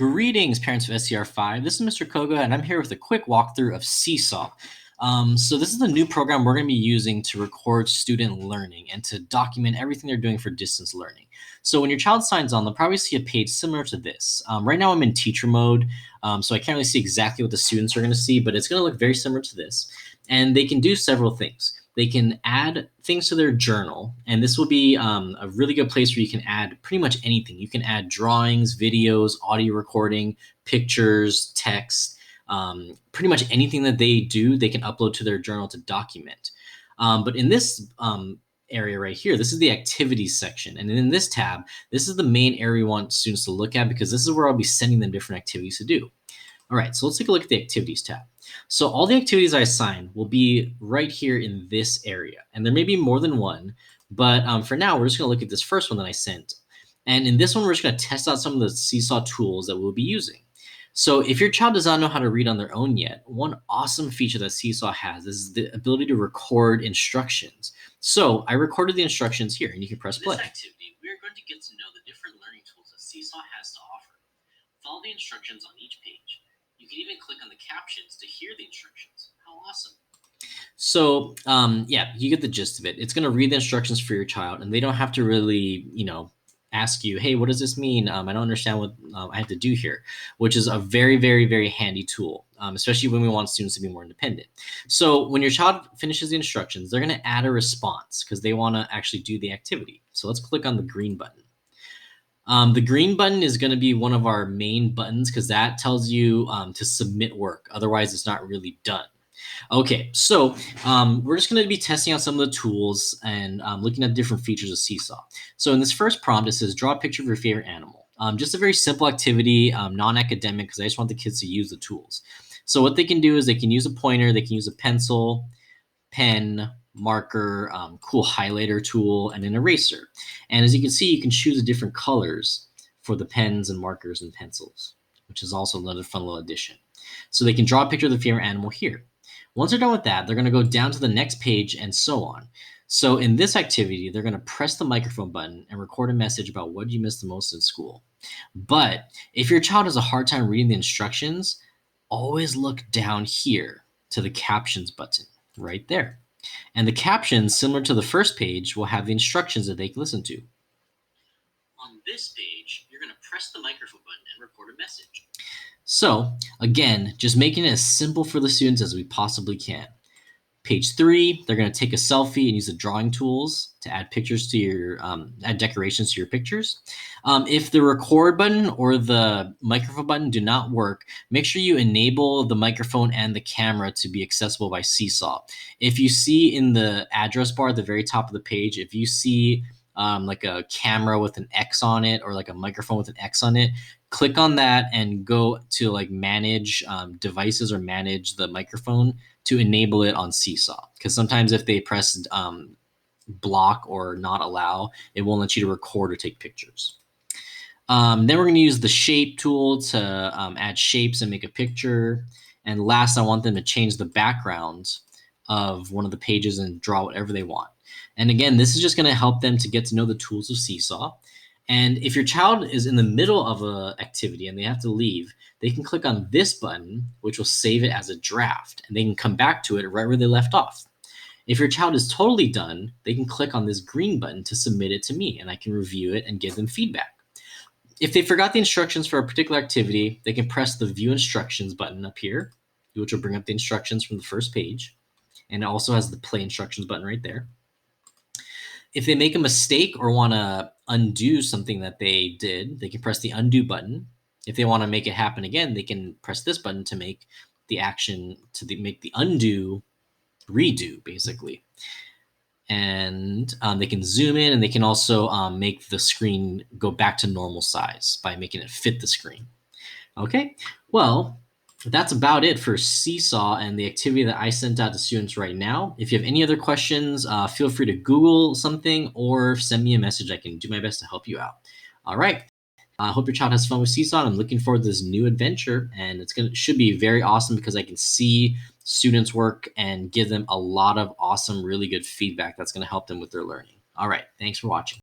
Greetings, parents of SCR5. This is Mr. Koga, and I'm here with a quick walkthrough of Seesaw. So this is the new program we're going to be using to record student learning and to document everything they're doing for distance learning. So when your child signs on, they'll probably see a page similar to this. Right now I'm in teacher mode, so I can't really see exactly what the students are going to see, but it's going to look very similar to this. And they can do several things. They can add things to their journal, and this will be a really good place where you can add pretty much anything. You can add drawings, videos, audio recording, pictures, text, pretty much anything that they do, they can upload to their journal to document. But in this area right here, this is the activities section. And in this tab, this is the main area we want students to look at because this is where I'll be sending them different activities to do. All right, so let's take a look at the activities tab. So all the activities I assign will be right here in this area. And there may be more than one, but for now, we're just gonna look at this first one that I sent. And in this one, we're just gonna test out some of the Seesaw tools that we'll be using. So if your child does not know how to read on their own yet, one awesome feature that Seesaw has is the ability to record instructions. So I recorded the instructions here, and you can press play. In this activity, we are going to get to know the different learning tools that Seesaw has to offer. Follow the instructions on each page. You can even click on the captions to hear the instructions. How awesome. So yeah, you get the gist of it. It's going to read the instructions for your child, and they don't have to really, ask you, hey, what does this mean? I don't understand what I have to do here, which is a very, very, very handy tool, especially when we want students to be more independent. So when your child finishes the instructions, they're going to add a response because they want to actually do the activity. So let's click on the green button. The green button is going to be one of our main buttons because that tells you to submit work. Otherwise, it's not really done. Okay, so we're just going to be testing out some of the tools and looking at different features of Seesaw. So in this first prompt, it says draw a picture of your favorite animal. Just a very simple activity, non-academic, because I just want the kids to use the tools. So what they can do is they can use a pointer, they can use a pencil, pen, marker, cool highlighter tool, and an eraser. And as you can see, you can choose the different colors for the pens and markers and pencils, which is also another fun little addition. So they can draw a picture of the favorite animal here. Once they're done with that, they're going to go down to the next page and so on. So in this activity, they're going to press the microphone button and record a message about what you missed the most in school. But if your child has a hard time reading the instructions, always look down here to the captions button right there. And the captions, similar to the first page, will have the instructions that they can listen to. On this page, you're going to press the microphone button and record a message. So again, just making it as simple for the students as we possibly can. Page 3, they're going to take a selfie and use the drawing tools to add pictures to your, add decorations to your pictures. If the record button or the microphone button do not work, make sure you enable the microphone and the camera to be accessible by Seesaw. If you see in the address bar at the very top of the page, if you see like a camera with an X on it or like a microphone with an X on it, click on that and go to like manage devices or manage the microphone to enable it on Seesaw. Because sometimes if they press block or not allow, it won't let you to record or take pictures. Then we're going to use the shape tool to add shapes and make a picture. And last, I want them to change the background of one of the pages and draw whatever they want. And again, this is just going to help them to get to know the tools of Seesaw. And if your child is in the middle of an activity and they have to leave, they can click on this button, which will save it as a draft, and they can come back to it right where they left off. If your child is totally done, they can click on this green button to submit it to me, and I can review it and give them feedback. If they forgot the instructions for a particular activity, they can press the View Instructions button up here, which will bring up the instructions from the first page, and it also has the Play Instructions button right there. If they make a mistake or want to undo something that they did, they can press the undo button. If they want to make it happen again, they can press this button to make the action make the undo redo, basically. And they can zoom in, and they can also make the screen go back to normal size by making it fit the screen. Okay, well, that's about it for Seesaw and the activity that I sent out to students right now. If you have any other questions, feel free to Google something or send me a message. I can do my best to help you out. All right. I hope your child has fun with Seesaw. I'm looking forward to this new adventure, and should be very awesome because I can see students' work and give them a lot of awesome, really good feedback that's going to help them with their learning. All right. Thanks for watching.